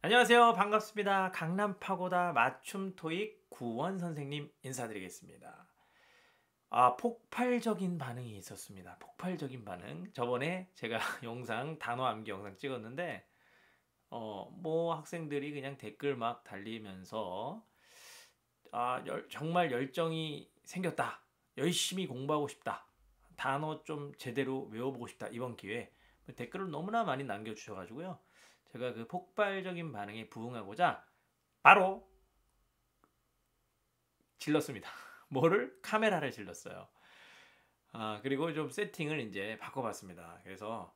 안녕하세요. 반갑습니다. 강남 파고다 맞춤 토익 구원 선생님 인사드리겠습니다. 폭발적인 반응이 있었습니다. 폭발적인 반응. 저번에 제가 영상 단어 암기 영상 찍었는데 뭐 학생들이 그냥 댓글 막 달리면서 정말 열정이 생겼다. 열심히 공부하고 싶다. 단어 좀 제대로 외워보고 싶다. 이번 기회에 댓글을 너무나 많이 남겨주셔가지고요. 제가 그 폭발적인 반응에 부응하고자 바로 질렀습니다. 뭐를? 카메라를 질렀어요. 그리고 좀 세팅을 이제 바꿔봤습니다. 그래서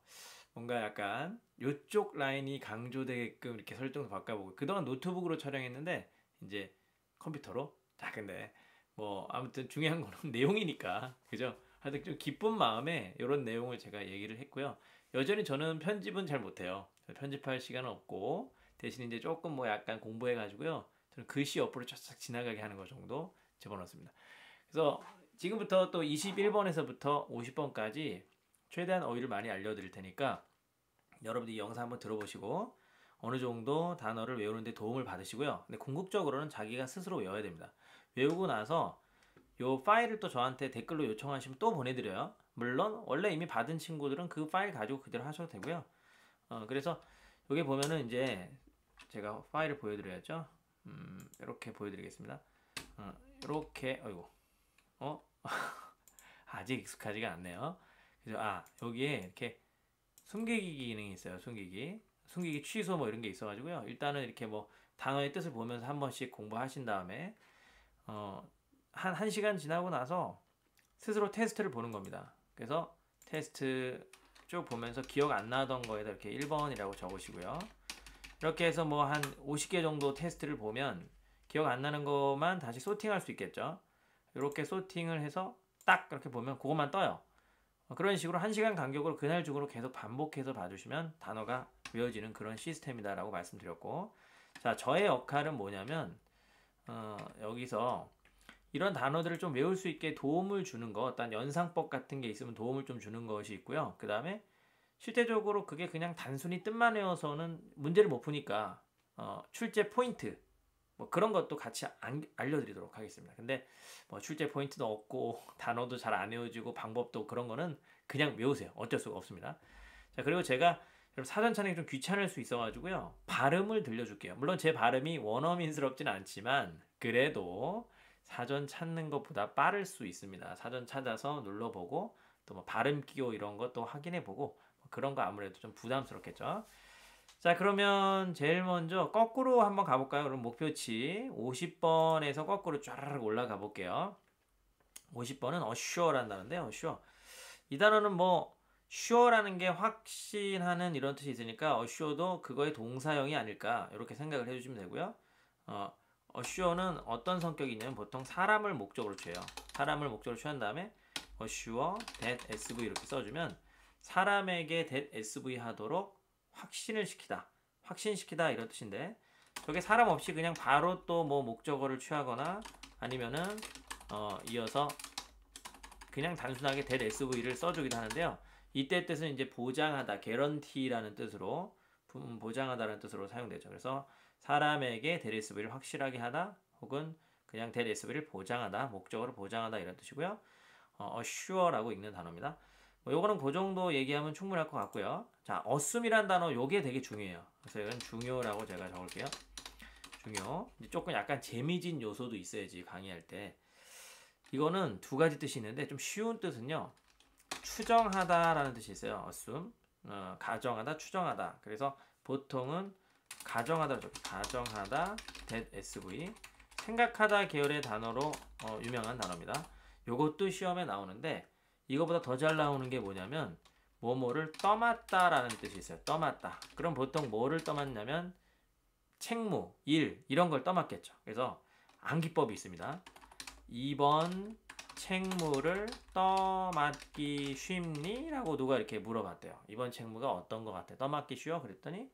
뭔가 약간 이쪽 라인이 강조되게끔 이렇게 설정도 바꿔보고 그동안 노트북으로 촬영했는데 이제 컴퓨터로. 근데 뭐 아무튼 중요한 거는 내용이니까 그죠? 하여튼 좀 기쁜 마음에 이런 내용을 제가 얘기를 했고요. 여전히 저는 편집은 잘 못해요. 편집할 시간은 없고 대신 이제 조금 뭐 약간 공부해가지고요. 저는 글씨 옆으로 쫙쫙 지나가게 하는 거 정도 집어넣습니다. 그래서 지금부터 또 21번에서부터 50번까지 최대한 어휘를 많이 알려드릴 테니까 여러분들이 이 영상 한번 들어보시고 어느 정도 단어를 외우는데 도움을 받으시고요. 근데 궁극적으로는 자기가 스스로 외워야 됩니다. 외우고 나서 요 파일을 또 저한테 댓글로 요청하시면 또 보내드려요. 물론 원래 이미 받은 친구들은 그 파일 가지고 그대로 하셔도 되고요. 그래서 여기 보면은 이제 제가 파일을 보여드려야죠. 이렇게 보여드리겠습니다. 이렇게 어이구 아직 익숙하지가 않네요. 그래서 여기에 이렇게 숨기기 기능이 있어요. 숨기기 취소 뭐 이런 게 있어가지고요. 일단은 이렇게 뭐 단어의 뜻을 보면서 한 번씩 공부하신 다음에 한 시간 지나고 나서 스스로 테스트를 보는 겁니다. 그래서 테스트 쭉 보면서 기억 안 나던 거에다 이렇게 1번이라고 적으시고요. 이렇게 해서 뭐 한 50개 정도 테스트를 보면 기억 안 나는 것만 다시 소팅할 수 있겠죠. 이렇게 소팅을 해서 딱 이렇게 보면 그것만 떠요. 그런 식으로 1시간 간격으로 그날 중으로 계속 반복해서 봐주시면 단어가 외워지는 그런 시스템이다라고 말씀드렸고, 자, 저의 역할은 뭐냐면 여기서 이런 단어들을 좀 외울 수 있게 도움을 주는 거, 어떤 연상법 같은 게 있으면 도움을 좀 주는 것이 있고요. 그 다음에 실제적으로 그게 그냥 단순히 뜻만 외워서는 문제를 못 푸니까 출제 포인트 뭐 그런 것도 같이 알려드리도록 하겠습니다. 근데 뭐 출제 포인트도 없고 단어도 잘 안 외워지고 방법도 그런 거는 그냥 외우세요. 어쩔 수가 없습니다. 자, 그리고 제가 사전 찾는 게 좀 귀찮을 수 있어가지고요. 발음을 들려줄게요. 물론 제 발음이 원어민스럽진 않지만 그래도 사전 찾는 것보다 빠를 수 있습니다. 사전 찾아서 눌러보고 또 뭐 발음 기호 이런 것도 확인해보고 그런 거 아무래도 좀 부담스럽겠죠. 자, 그러면 제일 먼저 거꾸로 한번 가볼까요? 그럼 목표치 50번에서 거꾸로 쫙 올라가 볼게요. 50번은 assure란다는데요. assure. 이 단어는 뭐 sure라는 게 확신하는 이런 뜻이 있으니까 assure도 그거의 동사형이 아닐까 이렇게 생각을 해주시면 되고요. assure는 어떤 성격이 있냐면 보통 사람을 목적으로 취해요. 사람을 목적으로 취한 다음에 assure that SV 이렇게 써주면 사람에게 that SV 하도록 확신을 시키다, 확신시키다 이런 뜻인데 저게 사람 없이 그냥 바로 또 뭐 목적어를 취하거나 아니면은 이어서 그냥 단순하게 that SV를 써주기도 하는데요. 이때 뜻은 이제 보장하다, guarantee라는 뜻으로 보장하다라는 뜻으로 사용되죠. 그래서 사람에게 that SV를 확실하게 하다 혹은 그냥 that SV를 보장하다, 목적어를 보장하다 이런 뜻이고요. assure라고 읽는 단어입니다. 요거는 그 정도 얘기하면 충분할 것 같고요. 자, assume이란 단어 요게 되게 중요해요. 그래서 이건 중요라고 제가 적을게요. 중요. 조금 약간 재미진 요소도 있어야지 강의할 때. 이거는 두 가지 뜻이 있는데 좀 쉬운 뜻은요. 추정하다라는 뜻이 있어요. assume. 가정하다, 추정하다. 그래서 보통은 가정하다, 가정하다, that SV. 생각하다 계열의 단어로 유명한 단어입니다. 요것도 시험에 나오는데 이거보다 더 잘 나오는 게 뭐냐면 뭐뭐를 떠맡다라는 뜻이 있어요. 떠맡다. 그럼 보통 뭐를 떠맡냐면 책무, 일 이런 걸 떠맡겠죠. 그래서 암기법이 있습니다. 2번 책무를 떠맡기 쉽니? 라고 누가 이렇게 물어봤대요. 이번 책무가 어떤 것 같아? 떠맡기 쉬워? 그랬더니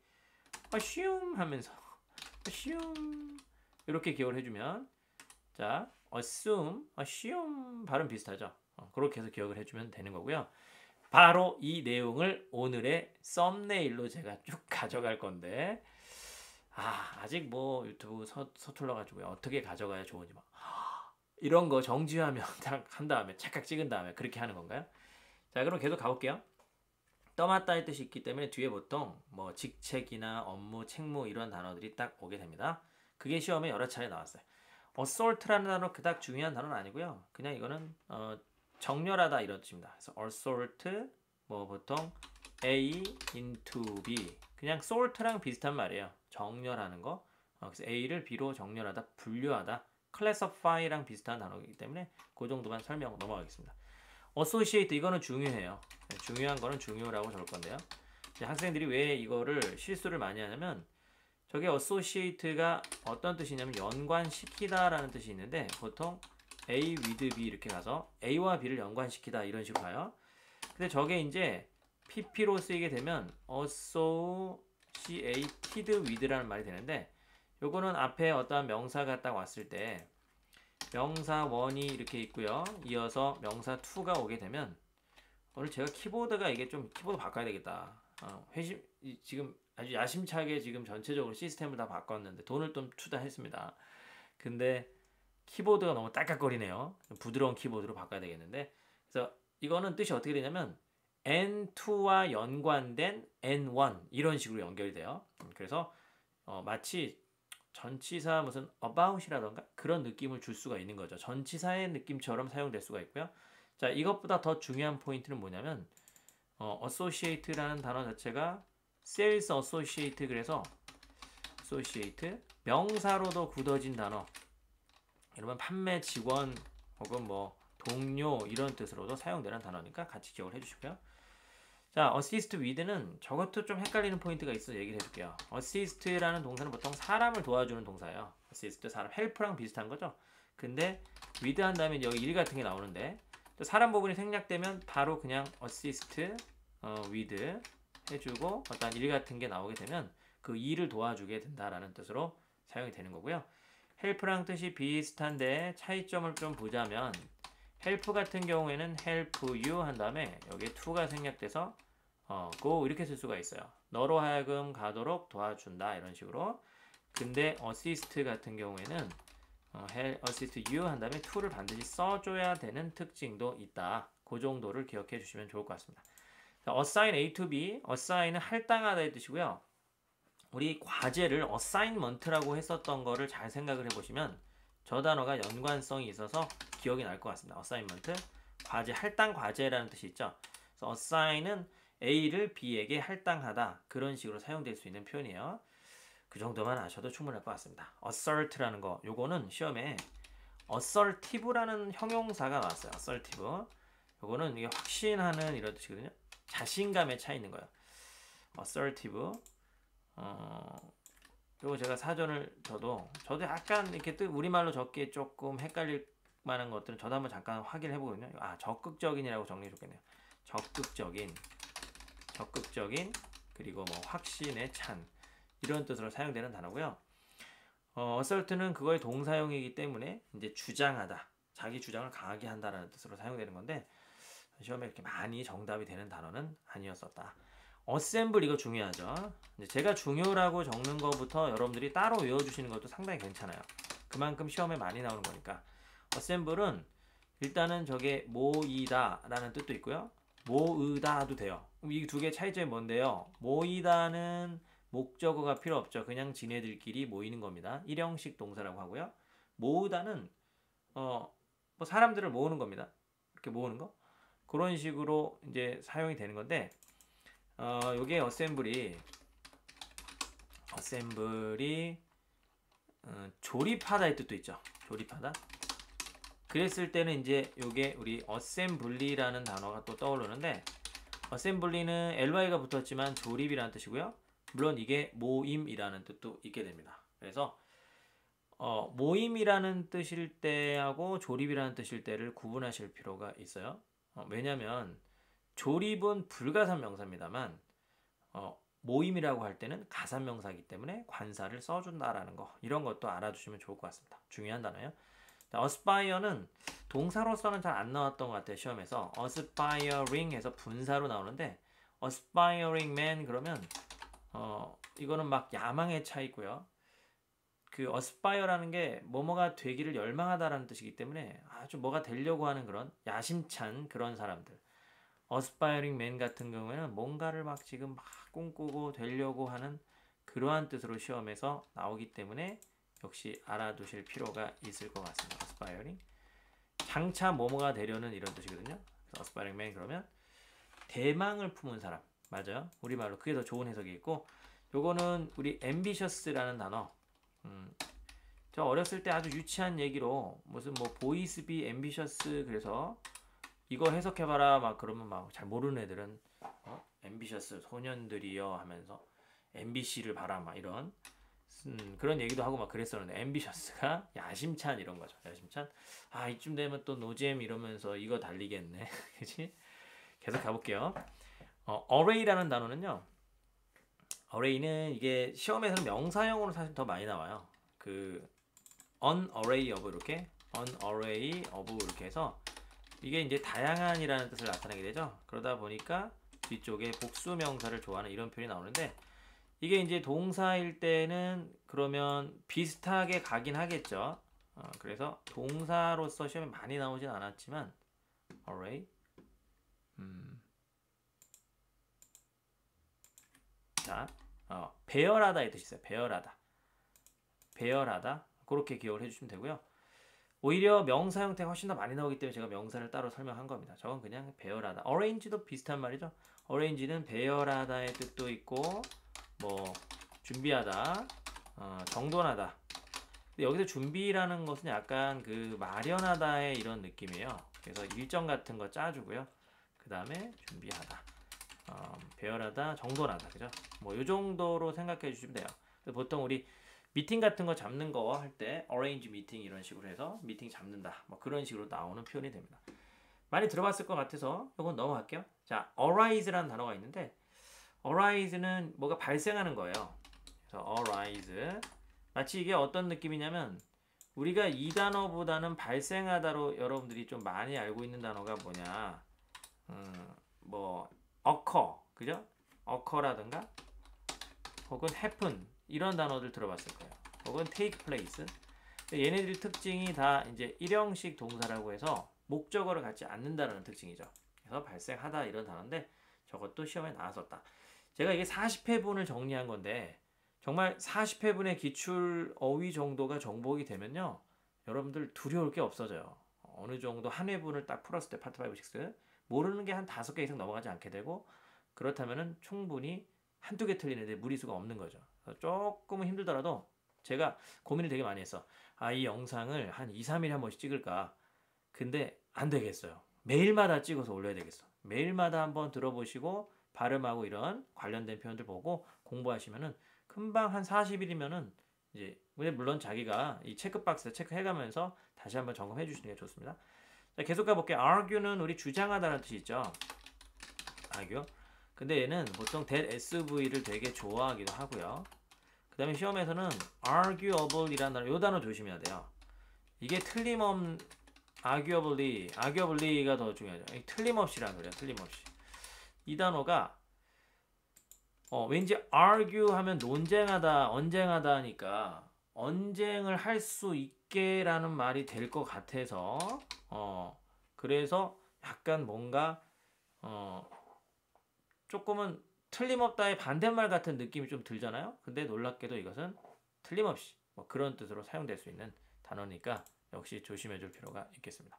쉬움 하면서 쉬움 이렇게 기억을 해주면 자 assume, assume 발음 비슷하죠? 그렇게 해서 기억을 해주면 되는 거고요. 바로 이 내용을 오늘의 썸네일로 제가 쭉 가져갈 건데 아직 뭐 유튜브 서툴러 가지고 어떻게 가져가야 좋은지 막 이런 거 정지하면 딱 한 다음에 착각 찍은 다음에 그렇게 하는 건가요? 자, 그럼 계속 가볼게요. 떠맡다의 뜻이 있기 때문에 뒤에 보통 뭐 직책이나 업무, 책무 이런 단어들이 딱 오게 됩니다. 그게 시험에 여러 차례 나왔어요. assault라는 단어 그닥 중요한 단어는 아니고요. 그냥 이거는 정렬하다 이런 뜻입니다. 그래서 assault 뭐 보통 A into B 그냥 sort랑 비슷한 말이에요. 정렬하는 거. 그래서 A를 B로 정렬하다, 분류하다, classify랑 비슷한 단어이기 때문에 그 정도만 설명 넘어가겠습니다. associate 이거는 중요해요. 중요한 거는 중요라고 적을 건데요. 학생들이 왜 이거를 실수를 많이 하냐면 저게 associate가 어떤 뜻이냐면 연관시키다라는 뜻이 있는데 보통 A with B 이렇게 가서 A와 B를 연관시키다 이런 식으로 가요. 근데 저게 이제 PP로 쓰이게 되면 associated with라는 말이 되는데 요거는 앞에 어떠한 명사가 딱 왔을 때 명사 1이 이렇게 있고요. 이어서 명사 2가 오게 되면 오늘 제가 키보드가 이게 좀 키보드 바꿔야 되겠다. 지금 아주 야심차게 지금 전체적으로 시스템을 다 바꿨는데 돈을 좀 투자했습니다. 근데 키보드가 너무 딸깍거리네요. 부드러운 키보드로 바꿔야 되겠는데 그래서 이거는 뜻이 어떻게 되냐면 N2와 연관된 N1 이런 식으로 연결이 돼요. 그래서 마치 전치사 무슨 about이라던가 그런 느낌을 줄 수가 있는 거죠. 전치사의 느낌처럼 사용될 수가 있고요. 자, 이것보다 더 중요한 포인트는 뭐냐면 associate라는 단어 자체가 sales associate 그래서 associate 명사로도 굳어진 단어. 여러분 판매 직원 혹은 뭐 동료 이런 뜻으로도 사용되는 단어니까 같이 기억을 해주시고요. 자, assist with는 저것도 좀 헷갈리는 포인트가 있어 얘기를 해줄게요. assist라는 동사는 보통 사람을 도와주는 동사예요. assist 사람, help랑 비슷한 거죠. 근데 with 한 다음에 여기 일 같은 게 나오는데 또 사람 부분이 생략되면 바로 그냥 assist with 해주고 어떤 일 같은 게 나오게 되면 그 일을 도와주게 된다라는 뜻으로 사용이 되는 거고요. help랑 뜻이 비슷한데 차이점을 좀 보자면 help 같은 경우에는 help you 한 다음에 여기에 to가 생략돼서 go 이렇게 쓸 수가 있어요. 너로 하여금 가도록 도와준다 이런 식으로. 근데 assist 같은 경우에는 assist you 한 다음에 to를 반드시 써줘야 되는 특징도 있다. 그 정도를 기억해 주시면 좋을 것 같습니다. 자, assign A to B, assign은 할당하다의 뜻이고요. 우리 과제를 assignment라고 했었던 거를 잘 생각을 해보시면 저 단어가 연관성이 있어서 기억이 날 것 같습니다. assignment, 과제, 할당 과제라는 뜻이 있죠. 그래서 assign은 A를 B에게 할당하다 그런 식으로 사용될 수 있는 표현이에요. 그 정도만 아셔도 충분할 것 같습니다. assert라는 거, 요거는 시험에 assertive라는 형용사가 나왔어요. assertive. 요거는 이게 확신하는 이런 뜻이거든요. 자신감에 차 있는 거예요. assertive. 그리고 제가 사전을 저도 약간 이렇게 우리말로 적기에 조금 헷갈릴 만한 것들은 저도 한번 잠깐 확인을 해보거든요. 적극적인이라고 정리해 줬겠네요. 적극적인 그리고 뭐 확신에 찬 이런 뜻으로 사용되는 단어고요. assert는 그거의 동사형이기 때문에 이제 주장하다, 자기 주장을 강하게 한다라는 뜻으로 사용되는 건데 시험에 이렇게 많이 정답이 되는 단어는 아니었었다. assemble 이거 중요하죠. 제가 중요라고 적는 것부터 여러분들이 따로 외워주시는 것도 상당히 괜찮아요. 그만큼 시험에 많이 나오는 거니까. assemble은 일단은 저게 모이다 라는 뜻도 있고요. 모으다도 돼요. 이 두 개 차이점이 뭔데요? 모이다는 목적어가 필요 없죠. 그냥 지네들끼리 모이는 겁니다. 일형식 동사라고 하고요. 모으다는 뭐 사람들을 모으는 겁니다. 이렇게 모으는 거. 그런 식으로 이제 사용이 되는 건데 요게 어셈블이 조립하다의 뜻도 있죠. 조립하다. 그랬을 때는 이제 요게 우리 어셈블리라는 단어가 또 떠오르는데 어셈블리는 ly가 붙었지만 조립이라는 뜻이고요. 물론 이게 모임이라는 뜻도 있게 됩니다. 그래서 모임이라는 뜻일 때하고 조립이라는 뜻일 때를 구분하실 필요가 있어요. 왜냐하면 조립은 불가산 명사입니다만 모임이라고 할 때는 가산 명사이기 때문에 관사를 써준다라는 거 이런 것도 알아두시면 좋을 것 같습니다. 중요한 단어예요. aspire는 동사로서는 잘 안 나왔던 것 같아요. 시험에서 aspiring 해서 분사로 나오는데 aspiring man 그러면 이거는 막 야망에 차 있고요. 그 aspire라는 게 뭐뭐가 되기를 열망하다라는 뜻이기 때문에 아주 뭐가 되려고 하는 그런 야심찬 그런 사람들. aspiring man 같은 경우에는 뭔가를 막 지금 막 꿈꾸고 되려고 하는 그러한 뜻으로 시험에서 나오기 때문에 역시 알아두실 필요가 있을 것 같습니다. aspiring. 장차 뭐뭐가 되려는 이런 뜻이거든요. 그래서 aspiring man 그러면 대망을 품은 사람. 맞아요. 우리말로 그게 더 좋은 해석이 있고 요거는 우리 ambitious라는 단어. 저 어렸을 때 아주 유치한 얘기로 무슨 뭐 boys be ambitious 그래서 이거 해석해봐라 막 그러면 막 잘 모르는 애들은 ambitious 소년들이여 하면서 MBC를 봐라 막 이런 그런 얘기도 하고 막 그랬었는데 ambitious가 야심찬 이런 거죠. 야심찬. 아 이쯤 되면 또 노잼 이러면서 이거 달리겠네. 그치? 계속 가볼게요. array라는 단어는요. array는 이게 시험에서는 명사형으로 사실 더 많이 나와요. 그 an array of 이렇게 an array of 이렇게 해서 이게 이제 다양한이라는 뜻을 나타내게 되죠. 그러다 보니까 뒤쪽에 복수 명사를 좋아하는 이런 표현이 나오는데 이게 이제 동사일 때는 그러면 비슷하게 가긴 하겠죠. 그래서 동사로서 시험에 많이 나오진 않았지만 array 자, 배열하다의 뜻이 있어요. 배열하다. 배열하다. 그렇게 기억을 해주시면 되고요. 오히려 명사 형태가 훨씬 더 많이 나오기 때문에 제가 명사를 따로 설명한 겁니다. 저건 그냥 배열하다. arrange도 비슷한 말이죠. arrange는 배열하다의 뜻도 있고 뭐 준비하다, 정돈하다. 근데 여기서 준비라는 것은 약간 그 마련하다의 이런 느낌이에요. 그래서 일정 같은 거 짜주고요. 그 다음에 준비하다. 배열하다, 정돈하다, 그죠? 뭐 이 정도로 생각해 주시면 돼요. 보통 우리 미팅 같은 거 잡는 거 할 때 arrange 미팅 이런 식으로 해서 미팅 잡는다, 뭐 그런 식으로 나오는 표현이 됩니다. 많이 들어봤을 것 같아서 이건 넘어갈게요. 자, arise라는 단어가 있는데 arise는 뭐가 발생하는 거예요. 그래서 arise 마치 이게 어떤 느낌이냐면 우리가 이 단어보다는 발생하다로 여러분들이 좀 많이 알고 있는 단어가 뭐냐, 뭐 occur, 그죠? occur라든가 혹은 happen 이런 단어들 들어봤을 거예요. 혹은 take place. 얘네들 특징이 다 이제 일형식 동사라고 해서 목적어를 갖지 않는다는 특징이죠. 그래서 발생하다 이런 단어인데 저것도 시험에 나왔었다. 제가 이게 40회분을 정리한 건데 정말 40회분의 기출 어휘 정도가 정복이 되면요. 여러분들 두려울 게 없어져요. 어느 정도 한 회분을 딱 풀었을 때 파트 5, 6 모르는 게 한 5개 이상 넘어가지 않게 되고 그렇다면은 충분히 한두 개 틀리는데 무리수가 없는 거죠. 조금은 힘들더라도 제가 고민을 되게 많이 했어. 이 영상을 한 2, 3일에 한 번씩 찍을까? 근데 안 되겠어요. 매일마다 찍어서 올려야 되겠어. 매일마다 한번 들어보시고 발음하고 이런 관련된 표현들 보고 공부하시면은 금방 한 40일이면은 이제 물론 자기가 이 체크박스 체크해가면서 다시 한번 점검해 주시는 게 좋습니다. 자, 계속 가볼게요. argue는 우리 주장하다라는 뜻이 있죠. argue. 근데 얘는 보통 that SV를 되게 좋아하기도 하고요. 그 다음에 시험에서는 arguable이라는 단어, 이 단어 조심해야 돼요. 이게 arguably가 더 중요하죠. 틀림없이라는 소리야, 틀림없이. 이 단어가 왠지 argue 하면 논쟁하다, 언쟁하다 하니까 언쟁을 할 수 있게라는 말이 될 것 같아서 그래서 약간 뭔가 조금은 틀림없다의 반대말 같은 느낌이 좀 들잖아요. 근데 놀랍게도 이것은 틀림없이 뭐 그런 뜻으로 사용될 수 있는 단어니까 역시 조심해 줄 필요가 있겠습니다.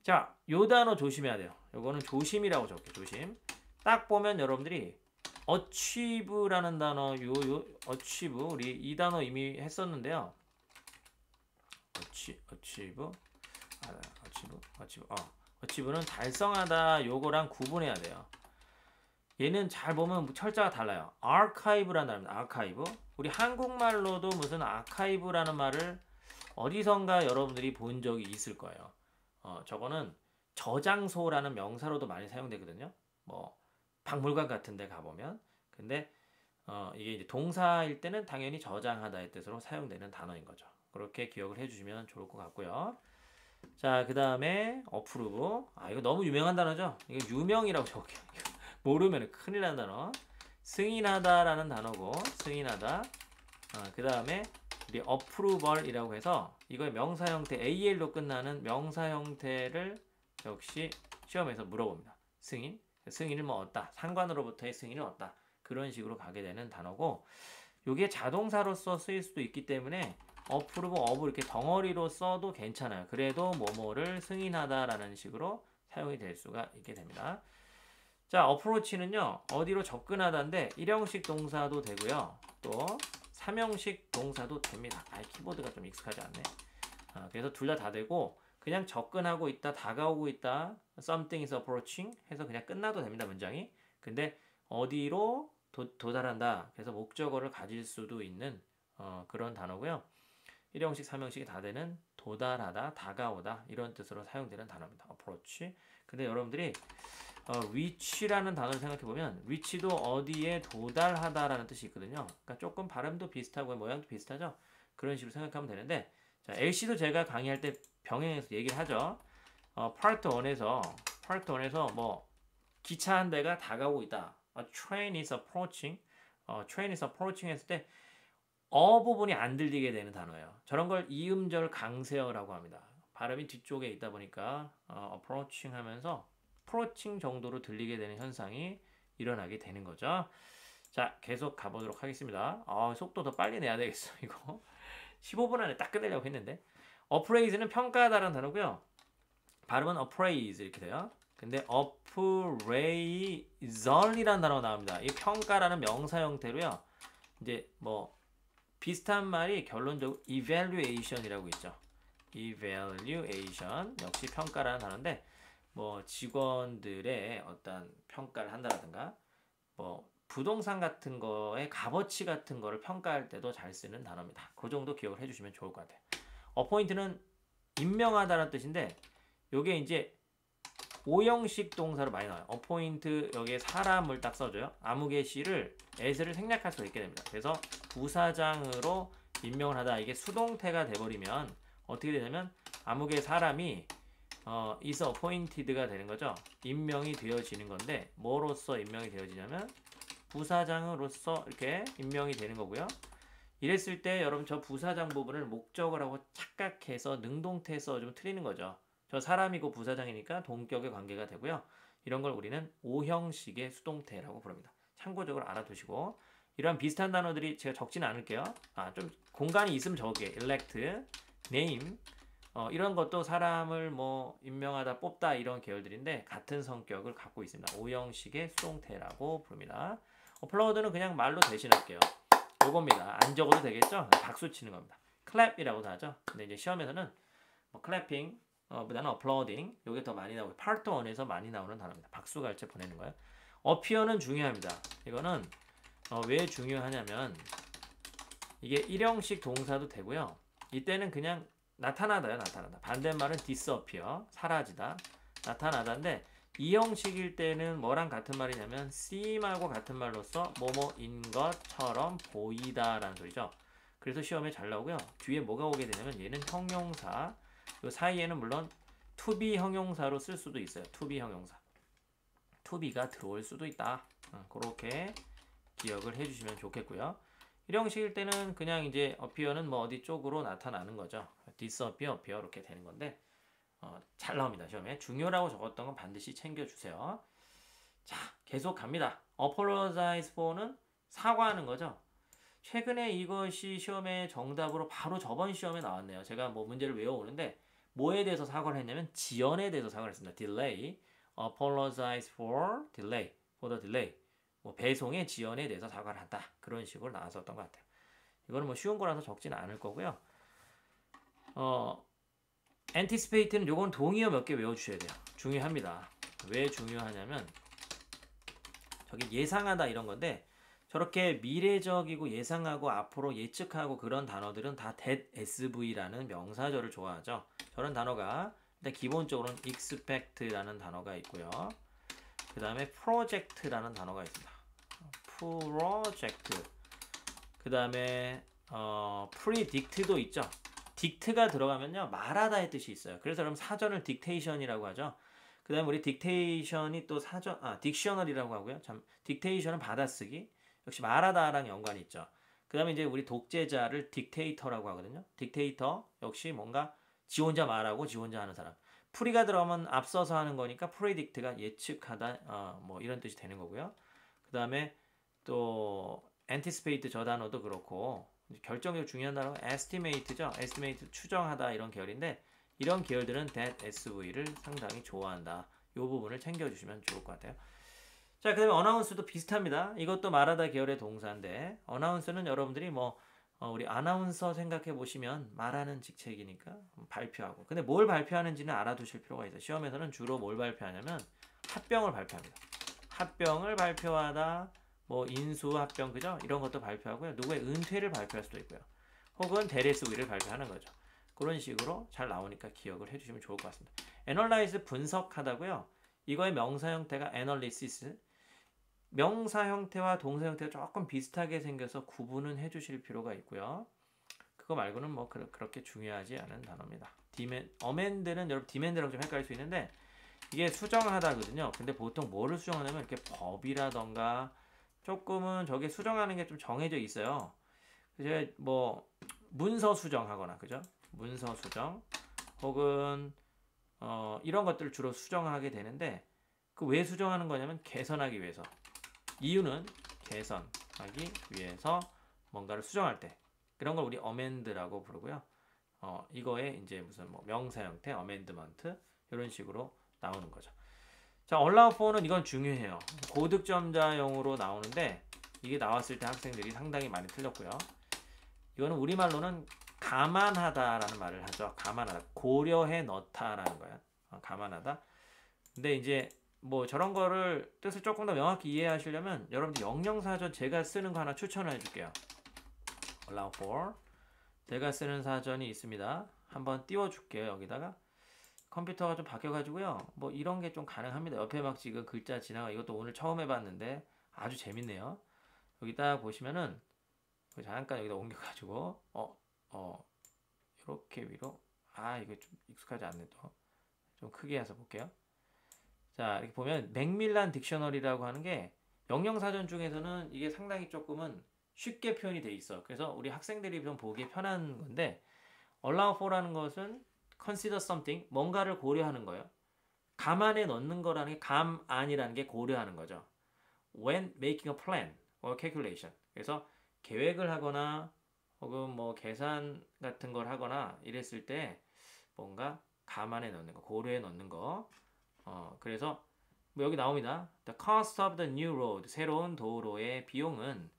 자, 요 단어 조심해야 돼요. 요거는 조심이라고 적게요. 조심. 딱 보면 여러분들이 achieve라는 단어, achieve 우리 이 단어 이미 했었는데요. achieve는 달성하다 요거랑 구분해야 돼요. 얘는 잘 보면 철자가 달라요. archive라는 단어입니다. archive. 우리 한국말로도 무슨 archive라는 말을 어디선가 여러분들이 본 적이 있을 거예요. 저거는 저장소라는 명사로도 많이 사용되거든요. 뭐 박물관 같은 데 가보면. 근데 이게 이제 동사일 때는 당연히 저장하다의 뜻으로 사용되는 단어인 거죠. 그렇게 기억을 해주시면 좋을 것 같고요. 자, 그 다음에 approve. 이거 너무 유명한 단어죠. 이거 유명이라고 적을게요. 모르면 큰일 나는 단어. 승인하다라는 단어고 승인하다. 그 다음에 우리 approval이라고 해서 이걸 명사 형태 AL로 끝나는 명사 형태를 역시 시험에서 물어봅니다. 승인을 뭐 얻다. 상관으로부터의 승인을 얻다. 그런 식으로 가게 되는 단어고 이게 자동사로서 쓰일 수도 있기 때문에 approve of 이렇게 덩어리로 써도 괜찮아요. 그래도 뭐뭐를 승인하다라는 식으로 사용이 될 수가 있게 됩니다. 자, approach는요. 어디로 접근하다인데 일형식 동사도 되고요. 또 삼형식 동사도 됩니다. 키보드가 좀 익숙하지 않네. 그래서 둘 다 되고 그냥 접근하고 있다, 다가오고 있다, something is approaching 해서 그냥 끝나도 됩니다. 문장이. 근데 어디로 도달한다. 그래서 목적어를 가질 수도 있는 그런 단어고요. 일형식, 삼형식이 다 되는 도달하다, 다가오다 이런 뜻으로 사용되는 단어입니다. approach. 근데 여러분들이 reach라는 단어를 생각해보면 reach도 어디에 도달하다라는 뜻이 있거든요. 그러니까 조금 발음도 비슷하고 모양도 비슷하죠. 그런 식으로 생각하면 되는데 자, LC도 제가 강의할 때 병행해서 얘기를 하죠. 파트 1에서 뭐 기차 한 대가 다가오고 있다. train is approaching. train is approaching 했을 때 부분이 안 들리게 되는 단어예요. 저런 걸 이음절 강세어라고 합니다. 발음이 뒤쪽에 있다 보니까 approaching 하면서 approaching 정도로 들리게 되는 현상이 일어나게 되는 거죠. 자, 계속 가보도록 하겠습니다. 속도 더 빨리 내야 되겠어, 이거. 15분 안에 딱 끝내려고 했는데. appraise는 평가하다라는 단어고요. 발음은 appraise 이렇게 돼요. 근데 appraisal이라는 단어가 나옵니다. 이 평가라는 명사 형태로요. 이제 뭐 비슷한 말이 결론적으로 evaluation이라고 있죠. evaluation 역시 평가라는 단어인데 뭐 직원들의 어떤 평가를 한다라든가 뭐 부동산 같은 거의 값어치 같은 거를 평가할 때도 잘 쓰는 단어입니다. 그 정도 기억을 해주시면 좋을 것 같아요. appoint는 임명하다라는 뜻인데 요게 이제 5형식 동사로 많이 나와요. appoint 여기에 사람을 딱 써줘요. 아무개 씨를 as를 생략할 수 있게 됩니다. 그래서 부사장으로 임명을 하다 이게 수동태가 돼버리면 어떻게 되냐면 아무개 사람이 is appointed가 되는 거죠. 임명이 되어지는 건데 뭐로써 임명이 되어지냐면 부사장으로서 이렇게 임명이 되는 거고요. 이랬을 때 여러분 저 부사장 부분을 목적어라고 착각해서 능동태 써주면 틀리는 거죠. 저 사람이고 부사장이니까 동격의 관계가 되고요. 이런 걸 우리는 5형식의 수동태라고 부릅니다. 참고적으로 알아두시고 이런 비슷한 단어들이 제가 적지는 않을게요. 좀 공간이 있으면 적을게요. elect, name 이런 것도 사람을 뭐 임명하다, 뽑다 이런 계열들인데 같은 성격을 갖고 있습니다. 5형식의 수동태라고 부릅니다. applaud는 그냥 말로 대신할게요. 요겁니다. 안 적어도 되겠죠? 박수 치는 겁니다. clap이라고도 하죠. 근데 이제 시험에서는 뭐 clapping 보다는 applauding 요게 더 많이 나오고 파트 1에서 많이 나오는 단어입니다. 박수 갈채 보내는 거예요. appear는 중요합니다. 이거는 왜 중요하냐면 이게 일형식 동사도 되고요. 이때는 그냥 나타나다요. 나타나다. 반대말은 disappear 사라지다. 나타나다인데 이 형식일 때는 뭐랑 같은 말이냐면 seem하고 같은 말로써 뭐뭐인 것처럼 보이다라는 소리죠. 그래서 시험에 잘 나오고요. 뒤에 뭐가 오게 되냐면 얘는 형용사 요 사이에는 물론 to be 형용사로 쓸 수도 있어요. to be 형용사. to be가 들어올 수도 있다. 그렇게 기억을 해주시면 좋겠고요. 일형식일 때는 그냥 이제 appear는 뭐 어디 쪽으로 나타나는 거죠. disappear, appear 이렇게 되는 건데 잘 나옵니다. 시험에. 중요라고 적었던 건 반드시 챙겨주세요. 자, 계속 갑니다. apologize for는 사과하는 거죠. 최근에 이것이 시험의 정답으로 바로 저번 시험에 나왔네요. 제가 뭐 문제를 외워오는데 뭐에 대해서 사과를 했냐면 지연에 대해서 사과를 했습니다. delay, apologize for delay, for the delay. 뭐 배송의 지연에 대해서 사과를 한다. 그런 식으로 나왔었던 것 같아요. 이거는 뭐 쉬운 거라서 적지는 않을 거고요. anticipate는 요건 동의어 몇 개 외워주셔야 돼요. 중요합니다. 왜 중요하냐면 저기 예상하다 이런 건데 저렇게 미래적이고 예상하고 앞으로 예측하고 그런 단어들은 다 that SV라는 명사절을 좋아하죠. 저런 단어가 일단 기본적으로는 expect라는 단어가 있고요. 그 다음에 project라는 단어가 있습니다. project. 그 다음에 predict도 있죠. dict가 들어가면요 말하다의 뜻이 있어요. 그래서 그럼 사전을 dictation이라고 하죠. 그 다음에 우리 딕테이션이 또 딕셔널이라고 하고요. 참, 딕테이션은 받아쓰기. 역시 말하다랑 연관이 있죠. 그 다음에 이제 우리 독재자를 딕테이터라고 하거든요. 딕테이터 역시 뭔가 지 혼자 말하고 지 혼자 하는 사람. 프리가 들어가면 앞서서 하는 거니까 프레딕트가 예측하다 뭐 이런 뜻이 되는 거고요. 그 다음에 또 anticipate 저 단어도 그렇고 결정적으로 중요한 단어가 estimate죠. estimate 추정하다 이런 계열인데 이런 계열들은 that SV를 상당히 좋아한다. 이 부분을 챙겨주시면 좋을 것 같아요. 자, 그 다음에 어나운스도 비슷합니다. 이것도 말하다 계열의 동사인데 어나운스는 여러분들이 뭐 우리 아나운서 생각해 보시면 말하는 직책이니까 발표하고 근데 뭘 발표하는지는 알아두실 필요가 있어요. 시험에서는 주로 뭘 발표하냐면 합병을 발표합니다. 합병을 발표하다 뭐 인수합병 그죠? 이런 것도 발표하고요. 누구의 은퇴를 발표할 수도 있고요. 혹은 대리수위를 발표하는 거죠. 그런 식으로 잘 나오니까 기억을 해주시면 좋을 것 같습니다. analyze 분석하다고요. 이거의 명사 형태가 analysis. 명사 형태와 동사 형태가 조금 비슷하게 생겨서 구분은 해주실 필요가 있고요. 그거 말고는 뭐 그렇게 중요하지 않은 단어입니다. amend는 여러분 demand랑 좀 헷갈릴 수 있는데 이게 수정하다거든요. 근데 보통 뭐를 수정하냐면 이렇게 법이라던가 조금은 저게 수정하는 게 좀 정해져 있어요. 그래서 뭐 문서 수정하거나 그죠? 문서 수정 혹은 이런 것들을 주로 수정하게 되는데 그 왜 수정하는 거냐면 개선하기 위해서. 이유는 개선하기 위해서 뭔가를 수정할 때 그런 걸 우리 amend라고 부르고요. 이거에 이제 무슨 뭐 명사 형태 amendment 이런 식으로 나오는 거죠. 자, allow for는 이건 중요해요. 고득점자용으로 나오는데 이게 나왔을 때 학생들이 상당히 많이 틀렸고요. 이거는 우리말로는 감안하다라는 말을 하죠. 감안하다. 고려해 넣다라는 거야. 감안하다. 근데 이제 뭐 저런 거를 뜻을 조금 더 명확히 이해하시려면 여러분들 영영사전 제가 쓰는 거 하나 추천해 줄게요. allow for 제가 쓰는 사전이 있습니다. 한번 띄워 줄게요. 여기다가 컴퓨터가 좀 바뀌어가지고요. 뭐 이런 게 좀 가능합니다. 옆에 막 지금 글자 지나가 이것도 오늘 처음 해봤는데 아주 재밌네요. 여기 딱 보시면은 잠깐 여기다 옮겨가지고 이렇게 위로 이거 좀 익숙하지 않네 또. 좀 크게 해서 볼게요. 자, 이렇게 보면 맥밀란 딕셔너리라고 하는 게 영영사전 중에서는 이게 상당히 조금은 쉽게 표현이 돼 있어. 그래서 우리 학생들이 좀 보기에 편한 건데 allow for라는 것은 consider something, 뭔가를 고려하는 거예요. 감안에 넣는 거라는 게 감안이라는 게 고려하는 거죠. When making a plan or calculation. 그래서 계획을 하거나 혹은 뭐 계산 같은 걸 하거나 이랬을 때 뭔가 감안에 넣는 거, 고려에 넣는 거. 그래서 뭐 여기 나옵니다. The cost of the new road, 새로운 도로의 비용은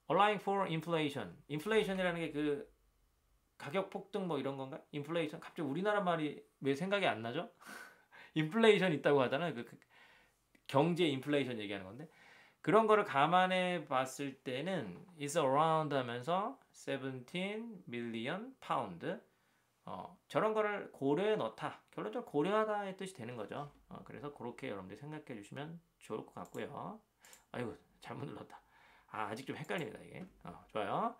allowing for inflation. inflation이라는 게 그 가격 폭등 뭐 이런 건가? 인플레이션? 갑자기 우리나라 말이 왜 생각이 안 나죠? 인플레이션 있다고 하잖아요. 그 경제 인플레이션 얘기하는 건데 그런 거를 감안해 봤을 때는 is around 하면서 17 million pound 저런 거를 고려해 넣다. 결론적으로 고려하다의 뜻이 되는 거죠. 그래서 그렇게 여러분들이 생각해 주시면 좋을 것 같고요. 아이고 잘못 눌렀다. 아직 좀 헷갈립니다 이게. 좋아요.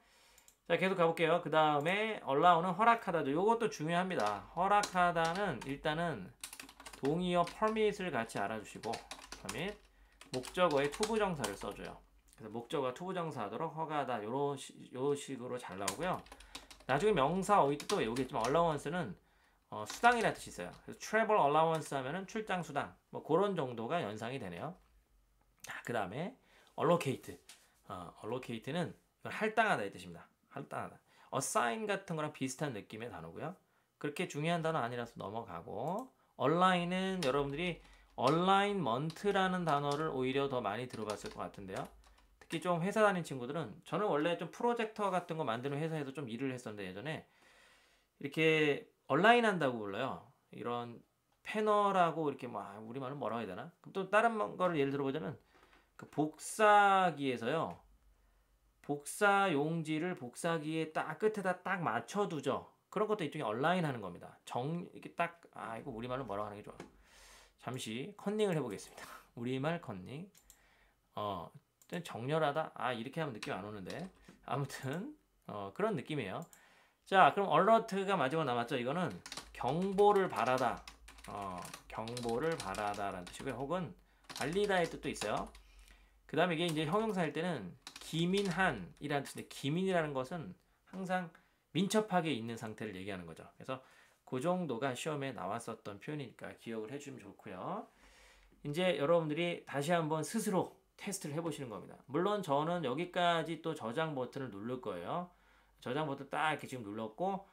자, 계속 가볼게요. 그 다음에 allow는 허락하다죠. 이것도 중요합니다. 허락하다는 일단은 동의어 permit을 같이 알아주시고 permit 목적어에 투부정사를 써줘요. 그래서 목적어가 투부정사하도록 허가하다 요 식으로 잘 나오고요. 나중에 명사 어휘 뜻도 외우겠지만 allowance는 수당이라는 뜻이 있어요. 그래서 travel allowance 하면은 출장 수당 뭐 그런 정도가 연상이 되네요. 자, 그 다음에 allocate allocate는 할당하다의 뜻입니다. 할당하다. assign 같은 거랑 비슷한 느낌의 단어고요. 그렇게 중요한 단어 아니라서 넘어가고 align은 여러분들이 alignment라는 단어를 오히려 더 많이 들어봤을 것 같은데요. 특히 좀 회사 다닌 친구들은 저는 원래 좀 프로젝터 같은 거 만드는 회사에서 좀 일을 했었는데 예전에 이렇게 얼라인 한다고 불러요. 이런 패널하고 이렇게 막 우리말은 뭐라고 해야 되나? 그럼 또 다른 거를 예를 들어보자면 그 복사기에서요. 복사 용지를 복사기에 딱 끝에다 딱 맞춰두죠. 그런 것도 일종의 얼라인 하는 겁니다. 이렇게 딱 이거 우리말로 뭐라고 하는 게 좋아. 잠시 컨닝을 해보겠습니다. 우리말 컨닝. 정렬하다. 이렇게 하면 느낌 안 오는데. 아무튼 그런 느낌이에요. 자, 그럼 alert가 마지막 남았죠. 이거는 경보를 바라다. 경보를 바라다라는 뜻이고요. 혹은 알리다의 뜻도 있어요. 그 다음에 이게 이제 형용사일 때는 기민한이라는 뜻인데 기민이라는 것은 항상 민첩하게 있는 상태를 얘기하는 거죠. 그래서 그 정도가 시험에 나왔었던 표현이니까 기억을 해주면 좋고요. 이제 여러분들이 다시 한번 스스로 테스트를 해보시는 겁니다. 물론 저는 여기까지 또 저장 버튼을 누를 거예요. 저장 버튼 딱 이렇게 지금 눌렀고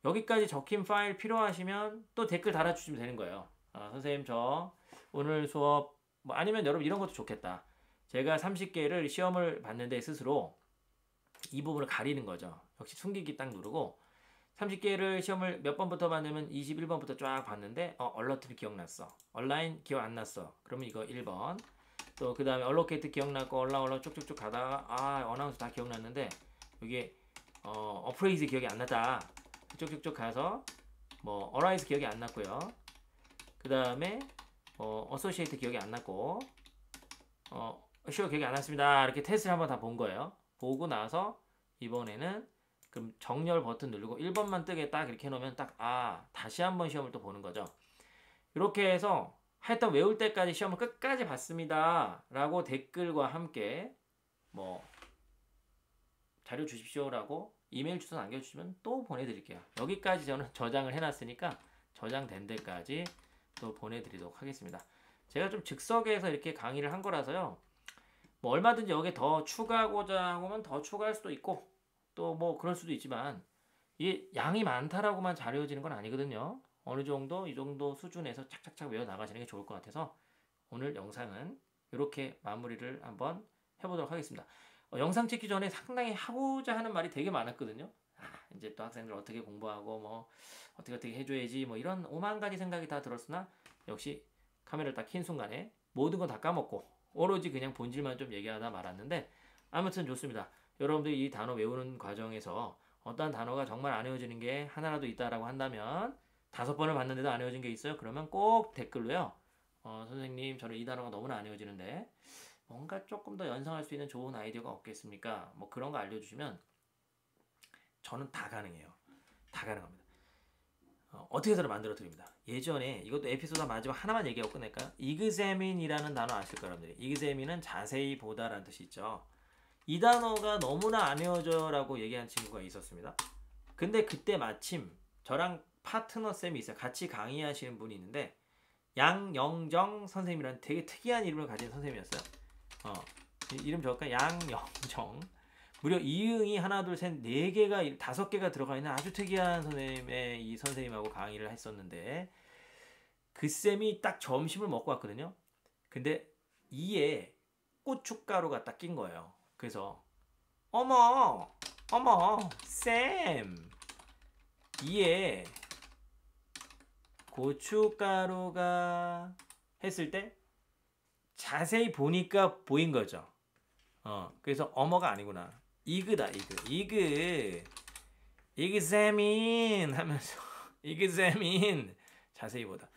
여기까지 적힌 파일 필요하시면 또 댓글 달아주시면 되는 거예요. 선생님 저 오늘 수업 뭐 아니면 여러분 이런 것도 좋겠다. 제가 30개를 시험을 봤는데 스스로 이 부분을 가리는 거죠. 역시 숨기기 딱 누르고 30개를 시험을 몇 번부터 봤냐면 21번부터 쫙 봤는데 얼러트는 기억났어. 얼라인 기억 안 났어. 그러면 이거 1번. 또 그 다음에 얼로케이트 기억났고 얼라 쭉쭉쭉 가다가 어나운스 다 기억났는데 여기 어프레이즈 기억이 안 났다. 쭉쭉쭉 가서 뭐 어라이즈 기억이 안 났고요. 그 다음에 어소시에이트 기억이 안 났고 쉬어 기억이 안 났습니다. 이렇게 테스트를 한번 다 본 거예요. 보고 나서 이번에는 그럼 정렬 버튼 누르고 1번만 뜨게 딱 이렇게 해놓으면 딱 다시 한번 시험을 또 보는 거죠. 이렇게 해서 하여튼 외울 때까지 시험을 끝까지 봤습니다 라고 댓글과 함께 뭐 자료 주십시오라고 이메일 주소 남겨주시면 또 보내드릴게요. 여기까지 저는 저장을 해놨으니까 저장된 데까지 또 보내드리도록 하겠습니다. 제가 좀 즉석에서 이렇게 강의를 한 거라서요. 뭐 얼마든지 여기에 더 추가하고자 하면 더 추가할 수도 있고 또 뭐 그럴 수도 있지만 이게 양이 많다라고만 잘 외워지는 건 아니거든요. 어느 정도 이 정도 수준에서 착착착 외워 나가시는 게 좋을 것 같아서 오늘 영상은 이렇게 마무리를 한번 해보도록 하겠습니다. 영상 찍기 전에 상당히 하고자 하는 말이 되게 많았거든요. 이제 또 학생들 어떻게 공부하고 뭐 어떻게 해줘야지 뭐 이런 오만 가지 생각이 다 들었으나 역시 카메라를 딱 킨 순간에 모든 건 다 까먹고 오로지 그냥 본질만 좀 얘기하다 말았는데 아무튼 좋습니다. 여러분들이 이 단어 외우는 과정에서 어떤 단어가 정말 안 외워지는 게 하나라도 있다라고 한다면 5번을 봤는데도 안 외워진 게 있어요? 그러면 꼭 댓글로요. 선생님 저는 이 단어가 너무나 안 외워지는데 뭔가 조금 더 연상할 수 있는 좋은 아이디어가 없겠습니까? 뭐 그런 거 알려주시면 저는 다 가능해요. 다 가능합니다. 어떻게 해서 만들어 드립니다. 예전에 이것도 에피소드 마지막 하나만 얘기하고 끝낼까요? examine이라는 단어 아실 거예요, 여러분들이. examine은 자세히 보다라는 뜻이 있죠. 이 단어가 너무나 안 외워져라고 얘기한 친구가 있었습니다. 근데 그때 마침 저랑 파트너 쌤이 있어요. 같이 강의하시는 분이 있는데 양영정 선생님이라는 되게 특이한 이름을 가진 선생님이었어요. 이름 적을까? 양영정. 무려 이응이 하나 둘 셋 네 개가 5개가 들어가 있는 아주 특이한 선생님의 이 선생님하고 강의를 했었는데 그 쌤이 딱 점심을 먹고 왔거든요. 근데 이에 고춧가루가 딱 낀 거예요. 그래서 어머 쌤 이에 고춧가루가 했을 때 자세히 보니까 보인 거죠. 그래서 어머가 아니구나. 이그다 이그 이그세민 하면서 이그세민 자세히 보다.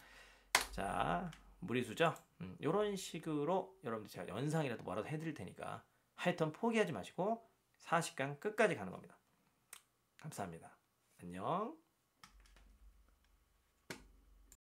자 무리수죠. 이런 식으로 여러분들 제가 연상이라도 뭐라도 해드릴 테니까 하여튼 포기하지 마시고 40강 끝까지 가는 겁니다. 감사합니다. 안녕.